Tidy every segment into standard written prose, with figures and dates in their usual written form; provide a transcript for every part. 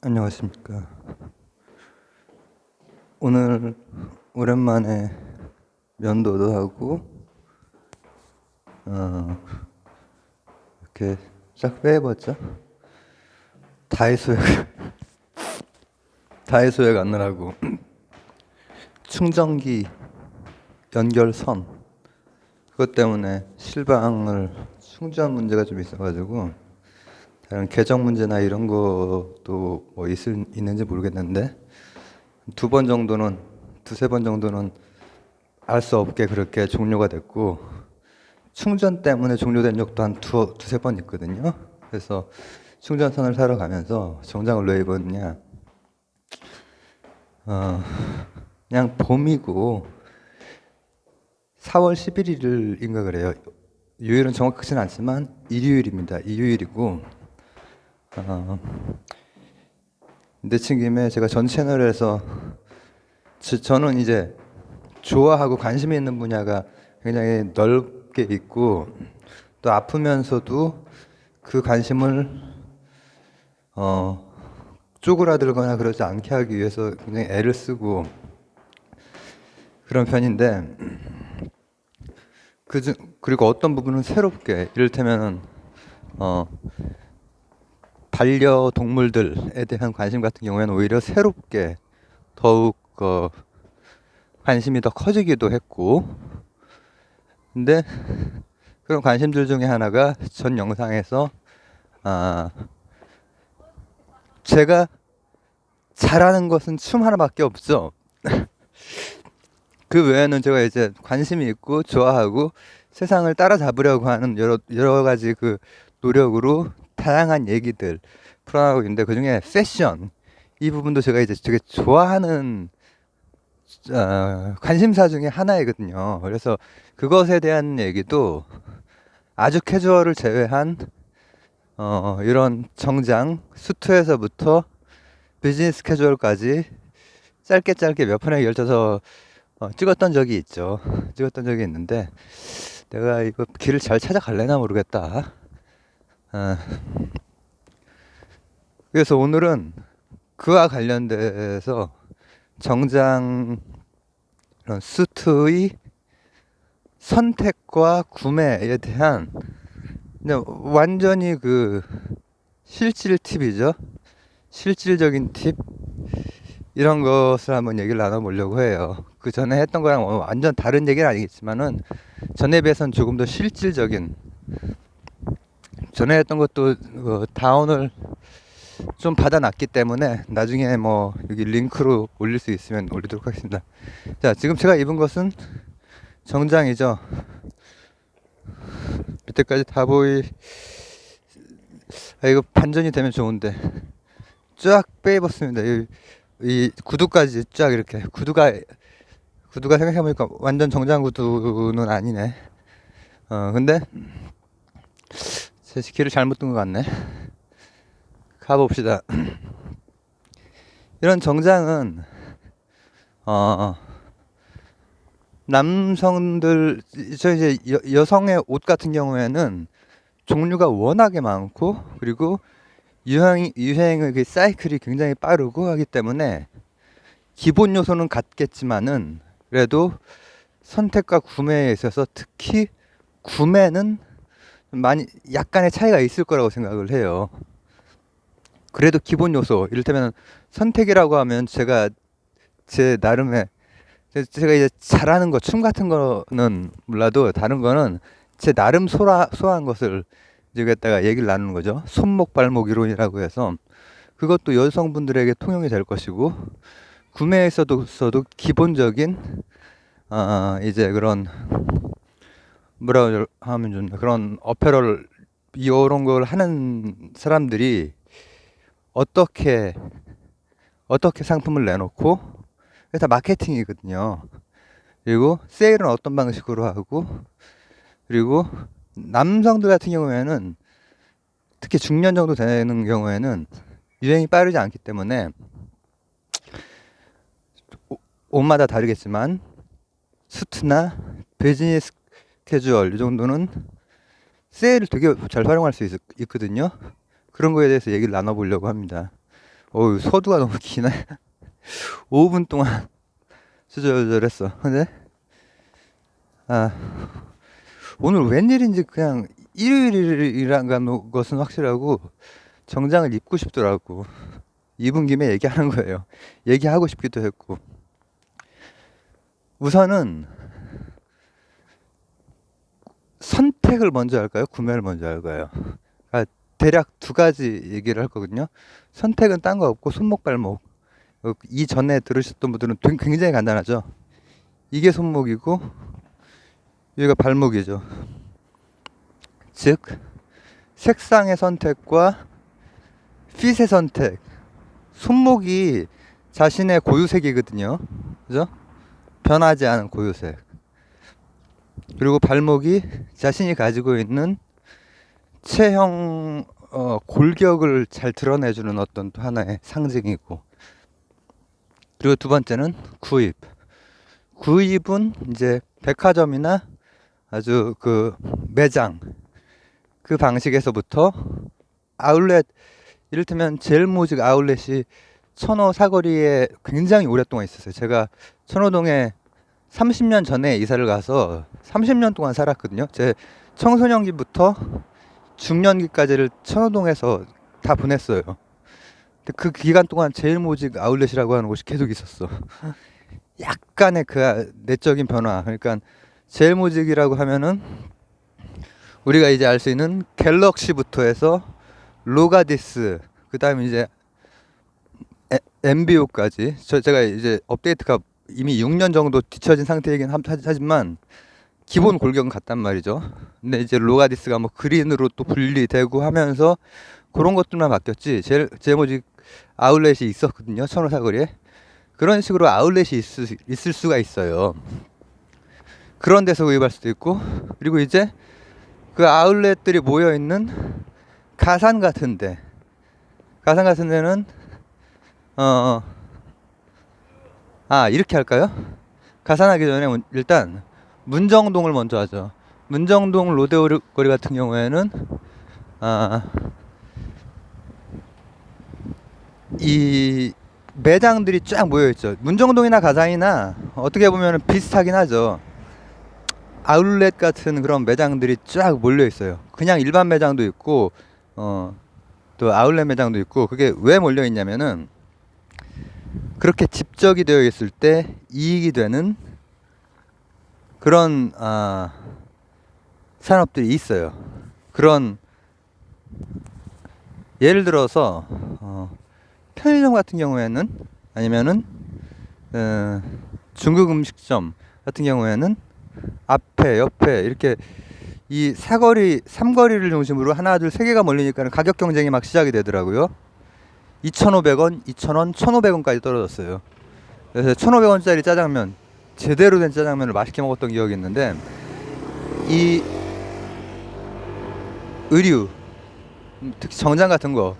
안녕하십니까. 오늘 오랜만에 면도도 하고 이렇게 쫙 빼입었죠. 다이소에 다이소에 가느라고 충전기 연결선 그것 때문에 실방을 충전 문제가 좀 있어가지고 다른 계정 문제나 이런 것도 뭐 있는지 모르겠는데 두세 번 정도는 알 수 없게 그렇게 종료가 됐고 충전 때문에 종료된 적도 한 두세 번 있거든요. 그래서 충전선을 사러 가면서 정장을 왜 입었냐? 그냥 봄이고 4월 11일인가 그래요. 요일은 정확하진 않지만 일요일입니다. 일요일이고 내친 김에 제가 전 채널에서 저는 이제 좋아하고 관심이 있는 분야가 굉장히 넓게 있고 또 아프면서도 그 관심을 쪼그라들거나 그러지 않게 하기 위해서 굉장히 애를 쓰고 그런 편인데 그리고 어떤 부분은 새롭게 이를테면은 반려동물들에 대한 관심 같은 경우에는 오히려 새롭게 더욱 관심이 더 커지기도 했고 근데 그런 관심들 중에 하나가 전 영상에서 제가 잘하는 것은 춤 하나밖에 없죠. 그 외에는 제가 이제 관심이 있고 좋아하고 세상을 따라잡으려고 하는 여러 가지 그 노력으로 다양한 얘기들 풀어나가고 있는데 그 중에 패션 이 부분도 제가 이제 되게 좋아하는 관심사 중에 하나이거든요. 그래서 그것에 대한 얘기도 아주 캐주얼을 제외한 이런 정장 수트에서부터 비즈니스 캐주얼까지 짧게 몇 편에 걸쳐서 찍었던 적이 있죠. 찍었던 적이 있는데 내가 이거 길을 잘 찾아갈래나 모르겠다. 그래서 오늘은 그와 관련돼서 정장 수트의 선택과 구매에 대한 그냥 완전히 그 실질 팁이죠. 실질적인 팁 이런 것을 한번 얘기를 나눠보려고 해요. 그 전에 했던 거랑 완전 다른 얘기는 아니겠지만은 전에 비해서는 조금 더 실질적인 전에 했던 것도 다운을 좀 받아놨기 때문에 나중에 뭐 여기 링크로 올릴 수 있으면 올리도록 하겠습니다. 자, 지금 제가 입은 것은 정장이죠. 밑에까지 다 이거 반전이 되면 좋은데 쫙 빼입었습니다. 이 구두까지 쫙 이렇게 구두가 생각해보니까 완전 정장 구두는 아니네. 근데 제 길을 잘못 든 것 같네. 가봅시다. 이런 정장은 남성들 저 이제 여성의 옷 같은 경우에는 종류가 워낙에 많고 그리고 유행의 그 사이클이 굉장히 빠르고 하기 때문에 기본 요소는 같겠지만은 그래도 선택과 구매에 있어서 특히 구매는 많이 약간의 차이가 있을 거라고 생각을 해요. 그래도 기본 요소 이를테면 선택이라고 하면 제가 제 나름의 제가 이제 잘하는 거 춤 같은 거는 몰라도 다른 거는 제 나름 소화한 것을 이제 갖다가 얘기를 나누는 거죠. 손목 발목 이론이라고 해서 그것도 여성분들에게 통용이 될 것이고 구매에서도 기본적인 이제 그런 뭐라고 하면 좀 그런 어페럴 이런 걸 하는 사람들이 어떻게 상품을 내놓고 그게 다 마케팅이거든요. 그리고 세일은 어떤 방식으로 하고 그리고 남성들 같은 경우에는 특히 중년 정도 되는 경우에는 유행이 빠르지 않기 때문에 옷마다 다르겠지만 수트나 비즈니스 캐주얼 이 정도는 세일을 되게 잘 활용할 수 있거든요. 그런 거에 대해서 얘기를 나눠보려고 합니다. 어우, 서두가 너무 기네. 5분 동안 조절했어. 근데 아, 오늘 웬일인지 그냥 일요일이란 것은 확실하고 정장을 입고 싶더라고. 입은 김에 얘기하는 거예요. 얘기하고 싶기도 했고. 우선은 선택을 먼저 할까요? 구매를 먼저 할까요? 아, 대략 두 가지 얘기를 할 거거든요. 선택은 딴 거 없고 손목 발목. 이전에 들으셨던 분들은 굉장히 간단하죠. 이게 손목이고 여기가 발목이죠. 즉 색상의 선택과 핏의 선택. 손목이 자신의 고유색이거든요. 그죠? 변하지 않은 고유색. 그리고 발목이 자신이 가지고 있는 체형 골격을 잘 드러내주는 어떤 또 하나의 상징이고. 그리고 두 번째는 구입. 구입은 이제 백화점이나 아주 그 매장 그 방식에서부터 아울렛, 이를테면 제일모직 아울렛이 천호 사거리에 굉장히 오랫동안 있었어요. 제가 천호동에 30년 전에 이사를 가서 30년 동안 살았거든요. 제 청소년기부터 중년기까지를 천호동에서 다 보냈어요. 근데 그 기간 동안 제일모직 아울렛이라고 하는 곳이 계속 있었어. 약간의 그 내적인 변화. 그러니까 제일모직이라고 하면은 우리가 이제 알 수 있는 갤럭시부터 해서 로가디스, 그 다음에 이제 MBO까지. 제가 이제 업데이트가 이미 6년 정도 뒤처진 상태이긴 하지만 기본 골격은 같단 말이죠. 근데 이제 로가디스가 뭐 그린으로 또 분리되고 하면서 그런 것들만 바뀌었지. 제일모직 아울렛이 있었거든요. 천호 사거리에. 그런 식으로 아울렛이 있을 수가 있어요. 그런 데서 구입할 수도 있고, 그리고 이제 그 아울렛들이 모여있는 가산 같은 데는 이렇게 할까요? 가산하기 전에 일단 문정동을 먼저 하죠. 문정동 로데오 거리 같은 경우에는 이 매장들이 쫙 모여있죠. 문정동이나 가산이나 어떻게 보면 비슷하긴 하죠. 아울렛 같은 그런 매장들이 쫙 몰려있어요. 그냥 일반 매장도 있고 또 아울렛 매장도 있고. 그게 왜 몰려있냐면은 그렇게 집적이 되어 있을 때 이익이 되는 그런 산업들이 있어요. 그런 예를 들어서 편의점 같은 경우에는, 아니면은 중국 음식점 같은 경우에는 앞에 옆에 이렇게 이 사거리 3거리를 중심으로 하나 둘 세 개가 몰리니까 가격 경쟁이 막 시작이 되더라고요. 2,500원, 2,000원, 1,500원까지 떨어졌어요. 그래서 1,500원짜리 짜장면, 제대로 된 짜장면을 맛있게 먹었던 기억이 있는데, 이 의류, 특히 정장 같은 거,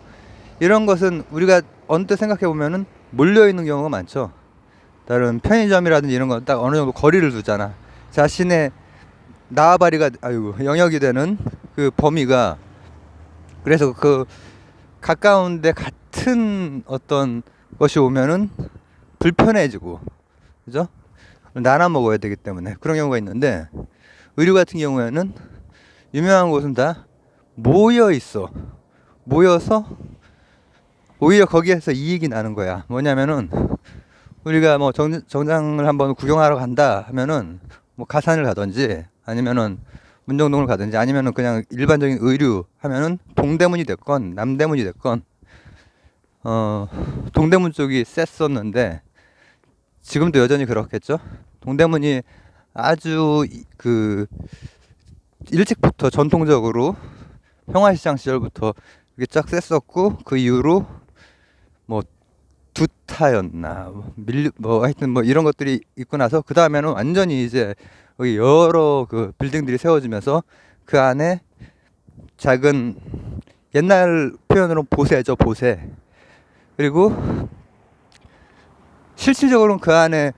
이런 것은 우리가 언뜻 생각해 보면은 몰려 있는 경우가 많죠. 다른 편의점이라든지 이런 건 딱 어느 정도 거리를 두잖아. 자신의 나와바리가 영역이 되는 그 범위가. 그래서 그 가까운데 같은 어떤 것이 오면은 불편해지고, 그죠? 나눠 먹어야 되기 때문에 그런 경우가 있는데, 의류 같은 경우에는 유명한 곳은 다 모여 있어. 모여서 오히려 거기에서 이익이 나는 거야. 뭐냐면은 우리가 뭐 정장을 한번 구경하러 간다 하면은 뭐 가산을 가든지 아니면은 문정동을 가든지 아니면은 그냥 일반적인 의류 하면은 동대문이 됐건 남대문이 됐건 동대문 쪽이 셌었는데 지금도 여전히 그렇겠죠. 동대문이 아주 그 일찍부터 전통적으로 평화시장 시절부터 이게 쫙 셌었고, 그 이후로 뭐 두타였나 뭐 하여튼 뭐 이런 것들이 있고 나서 그 다음에는 완전히 이제 여기 여러 그 빌딩들이 세워지면서 그 안에 작은, 옛날 표현으로 보세죠, 보세. 그리고 실질적으로는 그 안에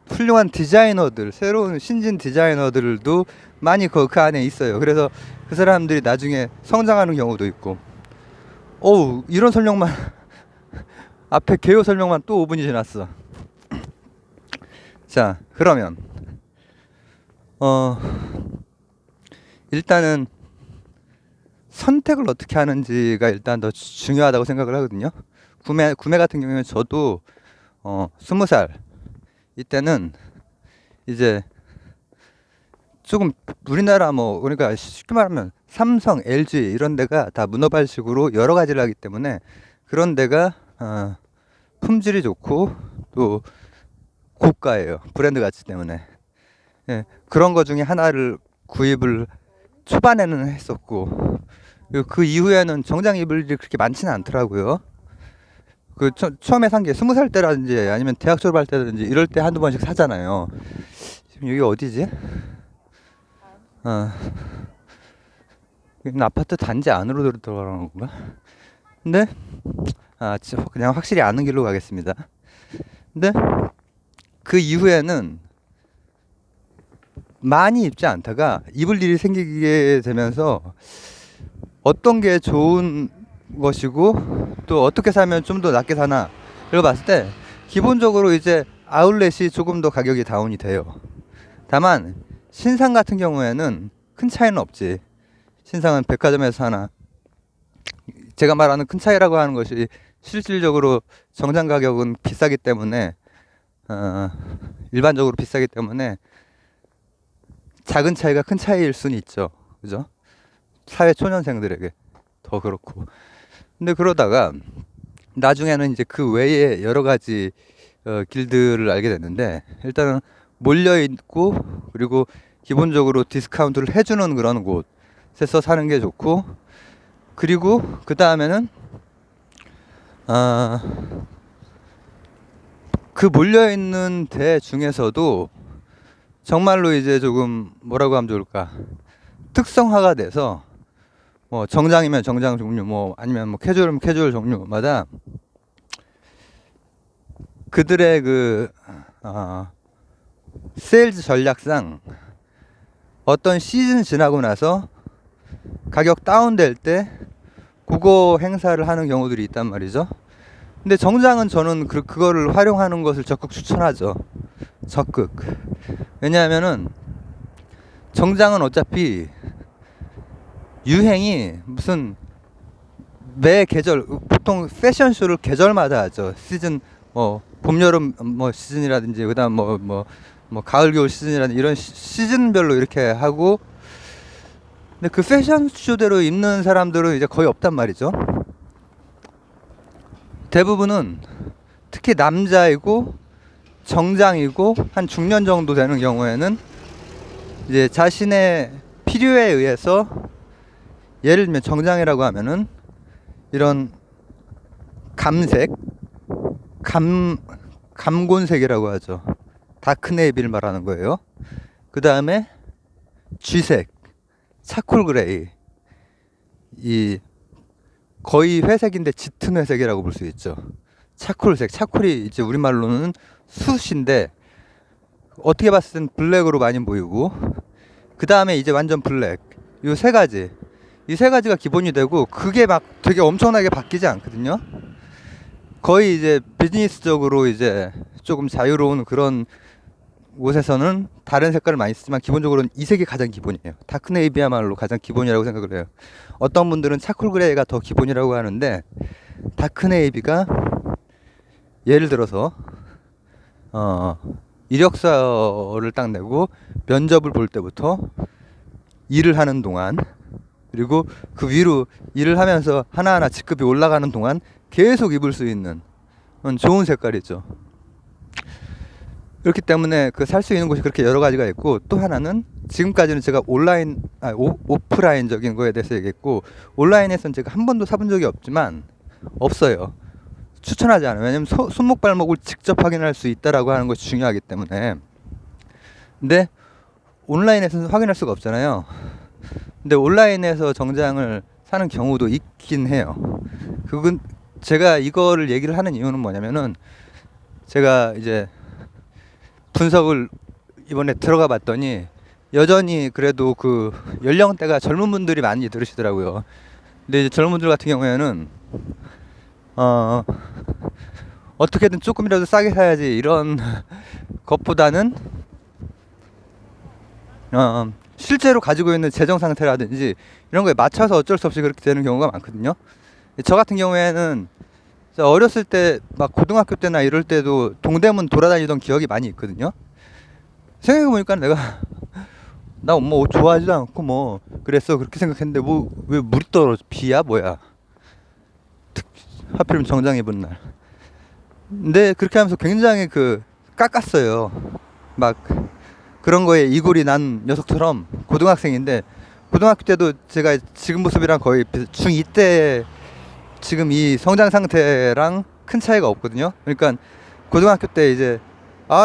훌륭한 디자이너들, 새로운 신진 디자이너들도 많이 그 안에 있어요. 그래서 그 사람들이 나중에 성장하는 경우도 있고. 이런 설명만 앞에 개요 설명만 또 5분이 지났어. 자, 그러면 일단은 선택을 어떻게 하는지가 일단 더 중요하다고 생각을 하거든요. 구매 같은 경우에는 저도 20살 이때는 이제 조금 우리나라 뭐 그러니까 쉽게 말하면 삼성, LG 이런 데가 다 문어발식으로 여러 가지를 하기 때문에 그런 데가 품질이 좋고 또 고가예요. 브랜드 가치 때문에. 예, 그런 거 중에 하나를 구입을 초반에는 했었고 그리고 그 이후에는 정장 입을 일이 그렇게 많지는 않더라고요. 그 처음에 산 게 20살 때라든지 아니면 대학 졸업할 때라든지 이럴 때 한두 번씩 사잖아요. 지금 여기 어디지? 여기는 아파트 단지 안으로 들어가는 건가? 근데 그냥 확실히 아는 길로 가겠습니다. 근데 그 이후에는 많이 입지 않다가 입을 일이 생기게 되면서 어떤 게 좋은 것이고 또 어떻게 사면 좀 더 낫게 사나 이걸 봤을 때 기본적으로 이제 아울렛이 조금 더 가격이 다운이 돼요. 다만 신상 같은 경우에는 큰 차이는 없지. 신상은 백화점에서 사나. 제가 말하는 큰 차이라고 하는 것이 실질적으로 정장 가격은 비싸기 때문에 일반적으로 비싸기 때문에 작은 차이가 큰 차이일 수는 있죠. 그죠? 사회 초년생들에게 더 그렇고. 근데 그러다가 나중에는 이제 그 외에 여러 가지 길들을 알게 됐는데 일단은 몰려 있고 그리고 기본적으로 디스카운트를 해주는 그런 곳에서 사는 게 좋고 그리고 그 다음에는 그 몰려 있는 데 중에서도 정말로 이제 조금 뭐라고 하면 좋을까 특성화가 돼서 뭐 정장이면 정장 종류 뭐 아니면 뭐 캐주얼이면 캐주얼 종류마다 그들의 그 세일즈 전략상 어떤 시즌 지나고 나서 가격 다운될 때 그거 행사를 하는 경우들이 있단 말이죠. 근데 정장은 저는 그거를 활용하는 것을 적극 추천하죠. 적극. 왜냐하면은 정장은 어차피 유행이 무슨 매 계절 보통 패션쇼를 계절마다 하죠. 시즌 뭐 봄 여름 뭐 시즌이라든지 그다음 뭐 가을 겨울 시즌이라든지 이런 시즌별로 이렇게 하고 근데 그 패션쇼대로 입는 사람들은 이제 거의 없단 말이죠. 대부분은 특히 남자이고 정장이고 한 중년 정도 되는 경우에는 이제 자신의 필요에 의해서 예를 들면 정장이라고 하면은 이런 감색, 감곤색이라고 하죠. 다크네이비를 말하는 거예요. 그 다음에 쥐색, 차콜 그레이, 이 거의 회색인데 짙은 회색이라고 볼 수 있죠. 차콜색, 차콜이 이제 우리말로는 숯인데 어떻게 봤을 땐 블랙으로 많이 보이고 그 다음에 이제 완전 블랙 이 세 가지 이 세 가지가 기본이 되고 그게 막 되게 엄청나게 바뀌지 않거든요. 거의 이제 비즈니스적으로 이제 조금 자유로운 그런 곳에서는 다른 색깔을 많이 쓰지만 기본적으로는 이 색이 가장 기본이에요. 다크네이비야말로 가장 기본이라고 생각을 해요. 어떤 분들은 차콜 그레이가 더 기본이라고 하는데 다크네이비가 예를 들어서 이력서를 딱 내고 면접을 볼 때부터 일을 하는 동안 그리고 그 위로 일을 하면서 하나하나 직급이 올라가는 동안 계속 입을 수 있는 좋은 색깔이죠. 그렇기 때문에 그 살 수 있는 곳이 그렇게 여러 가지가 있고 또 하나는 지금까지는 제가 오프라인적인 거에 대해서 얘기했고 온라인에서는 제가 한 번도 사본 적이 없어요. 추천하지 않아요. 왜냐면 손목 발목을 직접 확인할 수 있다라고 하는 것이 중요하기 때문에. 근데 온라인에서는 확인할 수가 없잖아요. 근데 온라인에서 정장을 사는 경우도 있긴 해요. 그건 제가 이거를 얘기를 하는 이유는 뭐냐면은 제가 이제 분석을 이번에 들어가 봤더니 여전히 그래도 그 연령대가 젊은 분들이 많이 들으시더라고요. 근데 이제 젊은 분들 같은 경우에는 어떻게든 조금이라도 싸게 사야지 이런 것보다는 실제로 가지고 있는 재정 상태라든지 이런 거에 맞춰서 어쩔 수 없이 그렇게 되는 경우가 많거든요. 저 같은 경우에는 어렸을 때 막 고등학교 때나 이럴 때도 동대문 돌아다니던 기억이 많이 있거든요. 생각해보니까 내가 나 뭐 옷 좋아하지도 않고 뭐 그랬어 그렇게 생각했는데 뭐 왜 물이 떨어져 비야 뭐야 하필이면 정장 입은 날. 근데 그렇게 하면서 굉장히 깎았어요. 막 그런 거에 이골이 난 녀석처럼 고등학생인데 고등학교 때도 제가 지금 모습이랑 거의 중2 때 지금 이 성장 상태랑 큰 차이가 없거든요. 그러니까 고등학교 때 이제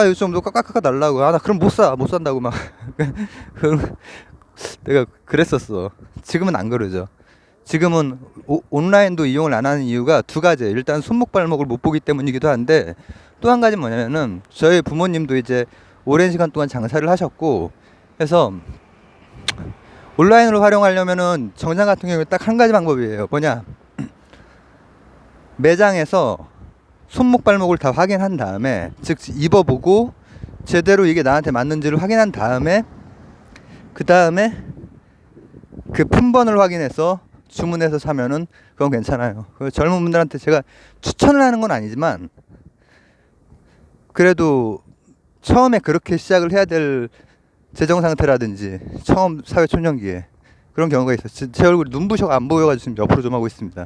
요즘 너 깎아 달라고 나 그럼 못 산다고 막 내가 그랬었어. 지금은 안 그러죠. 지금은 온라인도 이용을 안 하는 이유가 두 가지. 일단 손목 발목을 못 보기 때문이기도 한데 또 한 가지 뭐냐면은 저희 부모님도 이제 오랜 시간 동안 장사를 하셨고 해서 온라인으로 활용하려면은 정장 같은 경우에 딱 한 가지 방법이에요. 뭐냐? 매장에서 손목 발목을 다 확인한 다음에 즉 입어보고 제대로 이게 나한테 맞는지를 확인한 다음에 그 다음에 그 품번을 확인해서 주문해서 사면은 그건 괜찮아요. 젊은 분들한테 제가 추천을 하는 건 아니지만 그래도 처음에 그렇게 시작을 해야 될 재정 상태라든지 처음 사회 초년기에 그런 경우가 있어요. 제 얼굴이 눈부셔가 안 보여가지고 지금 옆으로 좀 하고 있습니다.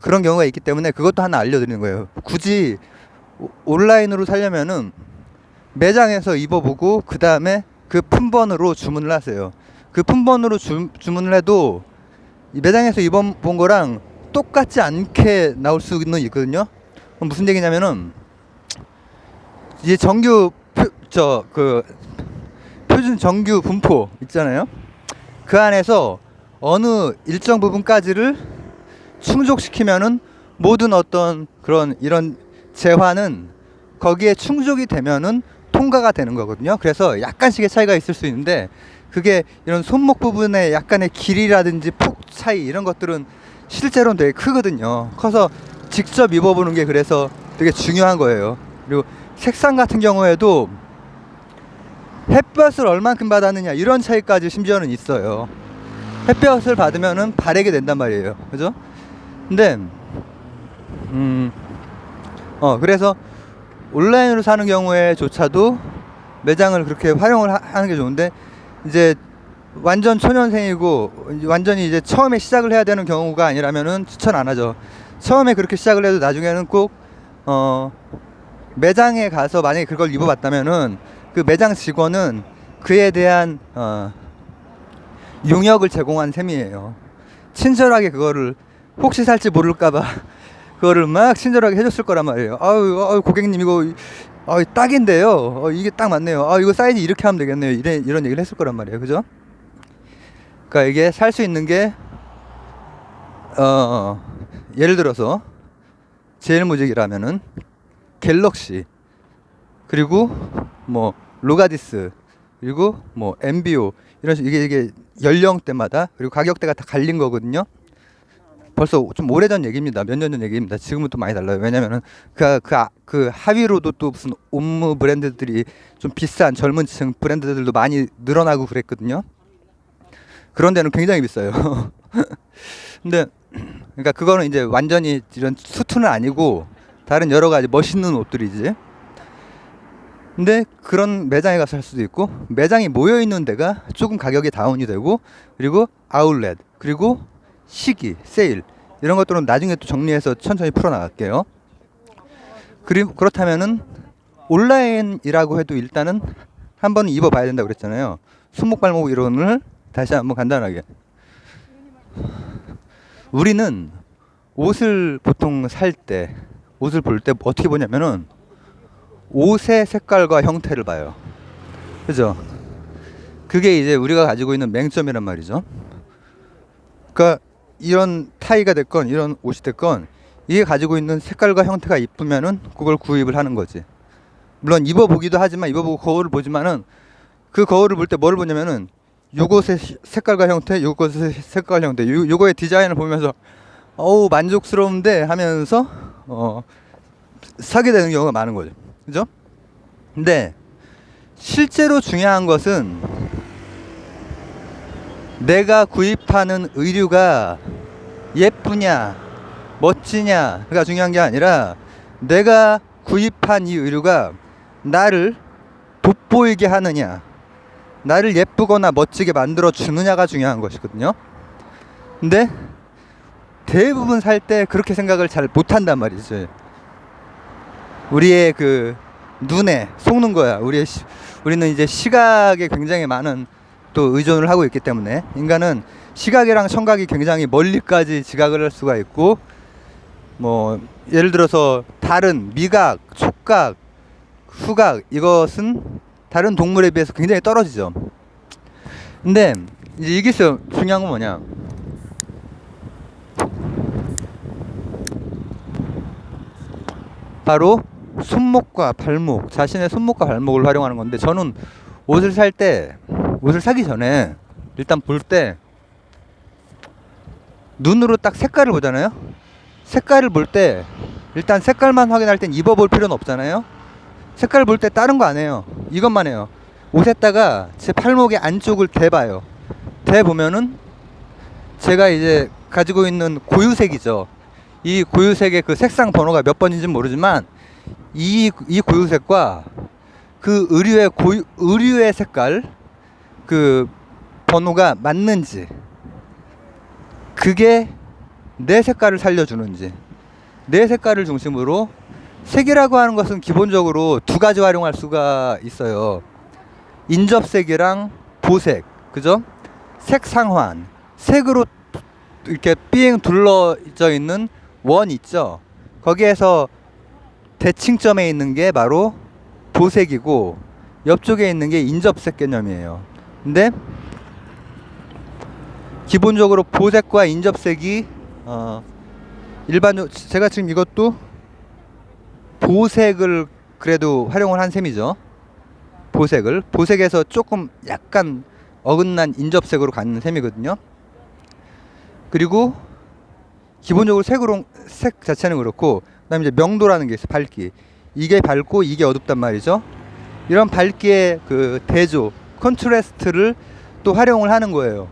그런 경우가 있기 때문에 그것도 하나 알려드리는 거예요. 굳이 온라인으로 살려면은 매장에서 입어보고 그 다음에 그 품번으로 주문을 하세요. 그 품번으로 주문을 해도 매장에서 입어본 거랑 똑같지 않게 나올 수는 있거든요. 무슨 얘기냐면은 이제 표준 정규 분포 있잖아요. 그 안에서 어느 일정 부분까지를 충족시키면은 모든 어떤 이런 재화는 거기에 충족이 되면은 통과가 되는 거거든요. 그래서 약간씩의 차이가 있을 수 있는데 그게 이런 손목 부분의 약간의 길이라든지 폭 차이 이런 것들은 실제로는 되게 크거든요. 커서 직접 입어보는 게 그래서 되게 중요한 거예요. 그리고 색상 같은 경우에도 햇볕을 얼만큼 받았느냐 이런 차이까지 심지어는 있어요. 햇볕을 받으면은 바래게 된단 말이에요. 그죠? 근데 그래서 온라인으로 사는 경우에조차도 매장을 그렇게 활용을 하는 게 좋은데 이제 완전 초년생이고 완전히 이제 처음에 시작을 해야 되는 경우가 아니라면은 추천 안 하죠. 처음에 그렇게 시작을 해도 나중에는 꼭 매장에 가서 만약에 그걸 입어봤다면은 그 매장 직원은 그에 대한 용역을 제공한 셈이에요. 친절하게 그거를 혹시 살지 모를까봐 그거를 막 친절하게 해줬을 거란 말이에요. 고객님 이거 딱인데요. 이게 딱 맞네요. 이거 사이즈 이렇게 하면 되겠네요. 이런 얘기를 했을 거란 말이에요. 그죠? 그러니까 이게 살 수 있는 게 예를 들어서 제일모직이라면은 갤럭시 그리고 뭐 로가디스 그리고 뭐 MBO 이런 식으로 이게 연령대마다 그리고 가격대가 다 갈린 거거든요. 벌써 좀 오래전 얘기입니다. 몇 년 전 얘기입니다. 지금은 또 많이 달라요. 왜냐면은 그 하위로도 또 무슨 옴므 브랜드들이 좀 비싼 젊은 층 브랜드들도 많이 늘어나고 그랬거든요. 그런 데는 굉장히 비싸요. 근데 그러니까 그거는 이제 완전히 이런 수트는 아니고 다른 여러 가지 멋있는 옷들이지. 근데 그런 매장에 가서 살 수도 있고 매장이 모여 있는 데가 조금 가격이 다운이 되고 그리고 아울렛 그리고 시기 세일 이런 것들은 나중에 또 정리해서 천천히 풀어나갈게요. 그리고 그렇다면은 온라인이라고 해도 일단은 한번 입어봐야 된다고 그랬잖아요. 손목 발목 이론을 다시 한번 간단하게. 우리는 옷을 보통 살 때 옷을 볼 때 어떻게 보냐면은 옷의 색깔과 형태를 봐요. 그죠? 그게 이제 우리가 가지고 있는 맹점이란 말이죠. 그러니까 이런 타이가 됐건 이런 옷이 됐건 이게 가지고 있는 색깔과 형태가 이쁘면은 그걸 구입을 하는 거지. 물론 입어보기도 하지만 입어보고 거울을 보지만은 그 거울을 볼 때 뭐를 보냐면은 요것의 색깔과 형태, 요것의 색깔과 형태, 요거의 디자인을 보면서 어우 만족스러운데 하면서 사게 되는 경우가 많은 거죠. 그죠? 근데 실제로 중요한 것은 내가 구입하는 의류가 예쁘냐 멋지냐가 중요한 게 아니라 내가 구입한 이 의류가 나를 돋보이게 하느냐, 나를 예쁘거나 멋지게 만들어 주느냐가 중요한 것이거든요. 근데 대부분 살 때 그렇게 생각을 잘 못한단 말이죠. 우리의 그 눈에 속는 거야. 우리는 이제 시각에 굉장히 많은 또 의존을 하고 있기 때문에 인간은 시각이랑 청각이 굉장히 멀리까지 지각을 할 수가 있고, 뭐 예를 들어서 다른 미각, 촉각, 후각, 이것은 다른 동물에 비해서 굉장히 떨어지죠. 근데 이제 여기서 중요한 건 뭐냐, 바로 손목과 발목, 자신의 손목과 발목을 활용하는 건데, 저는 옷을 사기 전에 일단 볼 때 눈으로 딱 색깔을 보잖아요. 색깔을 볼 때 일단 색깔만 확인할 땐 입어볼 필요는 없잖아요. 색깔을 볼 때 다른 거 안 해요. 이것만 해요. 옷에다가 제 팔목의 안쪽을 대봐요. 대보면은 제가 이제 가지고 있는 고유색이죠. 이 고유색의 그 색상 번호가 몇 번인지는 모르지만 이 고유색과 그 의류의 색깔 그 번호가 맞는지, 그게 내 색깔을 살려주는지, 내 색깔을 중심으로 색이라고 하는 것은 기본적으로 두 가지 활용할 수가 있어요. 인접색이랑 보색, 그죠? 색상환, 색으로 이렇게 삥 둘러져 있는 원 있죠. 거기에서 대칭점에 있는 게 바로 보색이고 옆쪽에 있는 게 인접색 개념이에요. 근데 기본적으로 보색과 인접색이 일반적으로 제가 지금 이것도 보색을 그래도 활용을 한 셈이죠. 보색에서 조금 약간 어긋난 인접색으로 가는 셈이거든요. 그리고 기본적으로 색 자체는 그렇고, 그다음에 이제 명도라는 게 있어요. 밝기. 이게 밝고 이게 어둡단 말이죠. 이런 밝기의 그 대조, 컨트라스트를 또 활용을 하는 거예요.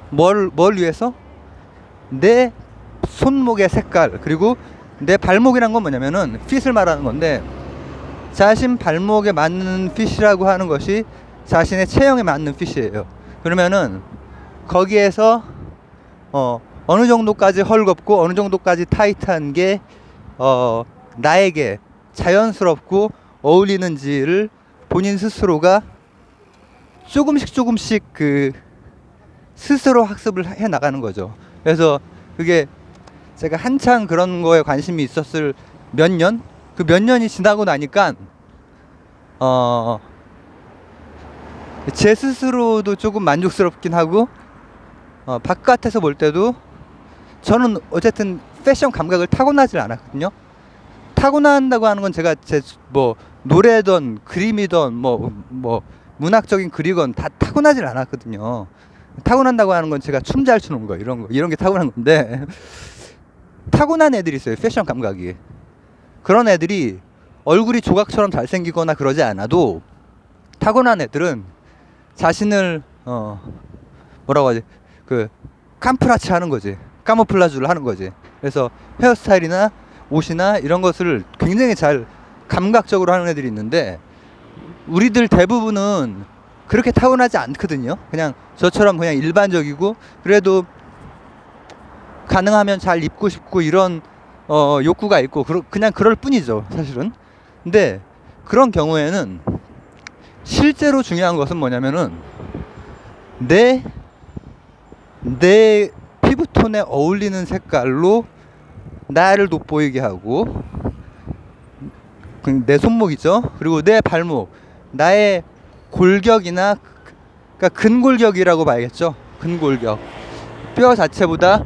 뭘 위해서? 내 손목의 색깔, 그리고 내 발목이란 건 뭐냐면은 핏을 말하는 건데, 자신 발목에 맞는 핏이라고 하는 것이 자신의 체형에 맞는 핏이에요. 그러면은 거기에서 어느 정도까지 헐겁고 어느 정도까지 타이트한 게 나에게 자연스럽고 어울리는지를 본인 스스로가 조금씩 그 스스로 학습을 해 나가는 거죠. 그래서 그게 제가 한창 그런 거에 관심이 있었을 몇 년? 그 몇 년이 지나고 나니까 제 스스로도 조금 만족스럽긴 하고, 바깥에서 볼 때도 저는 어쨌든 패션 감각을 타고나질 않았거든요. 타고난다고 하는 건 제가 뭐 노래든 그림이든 뭐 문학적인 글이건 다 타고나질 않았거든요. 타고난다고 하는 건 제가 춤 잘 추는 거, 이런 게 타고난 건데, 타고난 애들이 있어요. 패션 감각이. 그런 애들이 얼굴이 조각처럼 잘생기거나 그러지 않아도 타고난 애들은 자신을 뭐라고 하지, 그 캄프라치 하는 거지, 카모플라주를 하는 거지. 그래서 헤어스타일이나 옷이나 이런 것을 굉장히 잘 감각적으로 하는 애들이 있는데, 우리들 대부분은 그렇게 타고나지 않거든요. 그냥 저처럼 그냥 일반적이고, 그래도 가능하면 잘 입고 싶고 이런 욕구가 있고 그냥 그럴 뿐이죠, 사실은. 근데 그런 경우에는 실제로 중요한 것은 뭐냐면은 내 피부톤에 어울리는 색깔로 나를 돋보이게 하고, 내 손목이죠. 그리고 내 발목, 나의 골격이나, 그러니까 근골격이라고 봐야겠죠. 근골격, 뼈 자체보다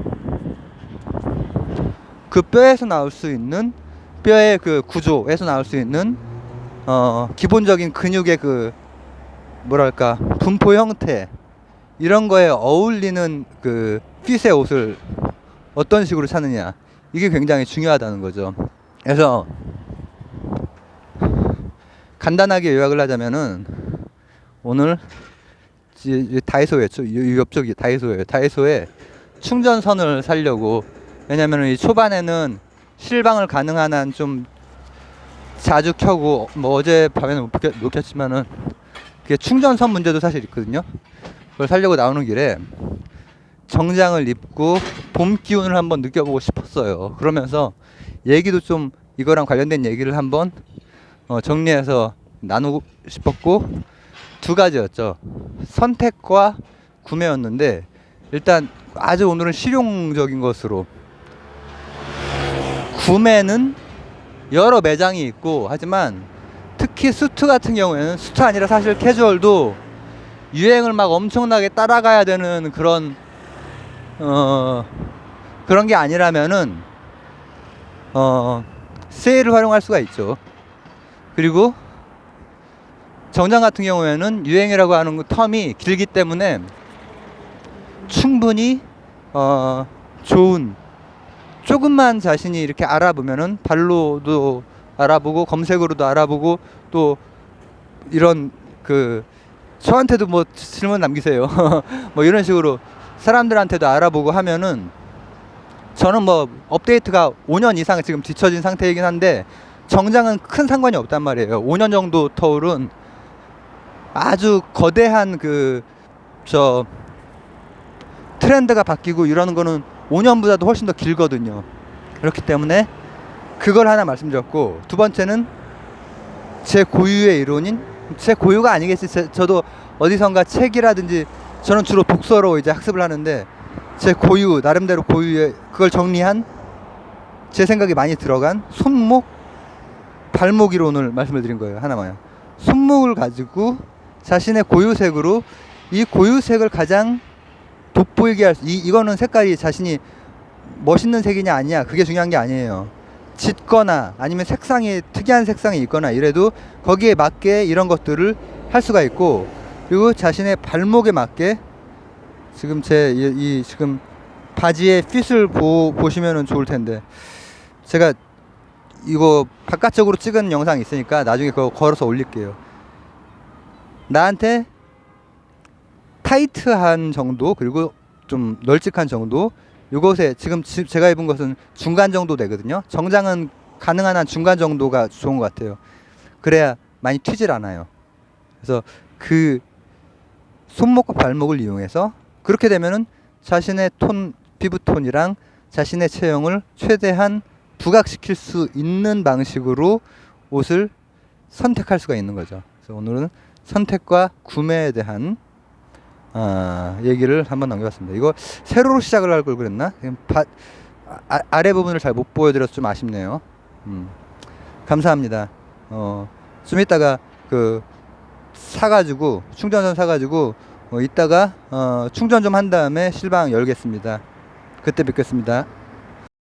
그 뼈에서 나올 수 있는, 뼈의 그 구조에서 나올 수 있는 기본적인 근육의 그 뭐랄까 분포 형태, 이런 거에 어울리는 그 핏의 옷을 어떤 식으로 찾느냐, 이게 굉장히 중요하다는 거죠. 그래서 간단하게 요약을 하자면은 오늘 다이소에 옆쪽이 다이소예요. 다이소에 충전선을 사려고. 왜냐면은 이 초반에는 실방을 가능한 한 좀 자주 켜고, 뭐 어제 밤에는 못 켰지만은 그게 충전선 문제도 사실 있거든요. 그걸 사려고 나오는 길에 정장을 입고 봄 기운을 한번 느껴보고 싶었어요. 그러면서 얘기도 좀 이거랑 관련된 얘기를 한번 정리해서 나누고 싶었고, 두 가지였죠. 선택과 구매였는데, 일단 아주 오늘은 실용적인 것으로, 구매는 여러 매장이 있고 하지만 특히 수트 같은 경우에는, 수트 아니라 사실 캐주얼도 유행을 막 엄청나게 따라가야 되는 그런 그런 게 아니라면은 세일을 활용할 수가 있죠. 그리고 정장 같은 경우에는 유행이라고 하는 텀이 길기 때문에 충분히 좋은, 조금만 자신이 이렇게 알아보면은 발로도 알아보고 검색으로도 알아보고, 또 이런 저한테도 뭐 질문 남기세요. 뭐 이런 식으로 사람들한테도 알아보고 하면은, 저는 뭐 업데이트가 5년 이상 지금 뒤처진 상태이긴 한데 정장은 큰 상관이 없단 말이에요. 5년 정도 터울은 아주 거대한 트렌드가 바뀌고 이러는 거는 5년보다도 훨씬 더 길거든요. 그렇기 때문에 그걸 하나 말씀드렸고, 두 번째는 제 고유의 이론인, 제 고유가 아니겠지, 저도 어디선가 책이라든지, 저는 주로 독서로 이제 학습을 하는데 제 고유, 나름대로 고유의 그걸 정리한, 제 생각이 많이 들어간 손목 발목 이론을 말씀을 드린 거예요. 하나만요. 손목을 가지고 자신의 고유색으로, 이 고유색을 가장 돋보이게 할 수, 이거는 색깔이 자신이 멋있는 색이냐 아니냐 그게 중요한 게 아니에요. 짙거나 아니면 색상이 특이한 색상이 있거나 이래도 거기에 맞게 이런 것들을 할 수가 있고, 그리고 자신의 발목에 맞게, 지금 지금 바지의 핏을 보시면은 좋을 텐데, 제가 이거 바깥쪽으로 찍은 영상이 있으니까 나중에 그거 걸어서 올릴게요. 나한테 타이트한 정도, 그리고 좀 널찍한 정도, 요것에 지금 제가 입은 것은 중간 정도 되거든요. 정장은 가능한 한 중간 정도가 좋은 것 같아요. 그래야 많이 튀질 않아요. 그래서 그 손목과 발목을 이용해서, 그렇게 되면은 자신의 피부톤이랑 자신의 체형을 최대한 부각시킬 수 있는 방식으로 옷을 선택할 수가 있는 거죠. 그래서 오늘은 선택과 구매에 대한 얘기를 한번 남겨봤습니다. 이거 세로로 시작을 할 걸 그랬나? 아래 부분을 잘 못 보여드려서 좀 아쉽네요. 감사합니다. 좀 이따가 사가지고, 충전선 사가지고 이따가 충전 좀 한 다음에 실방 열겠습니다. 그때 뵙겠습니다.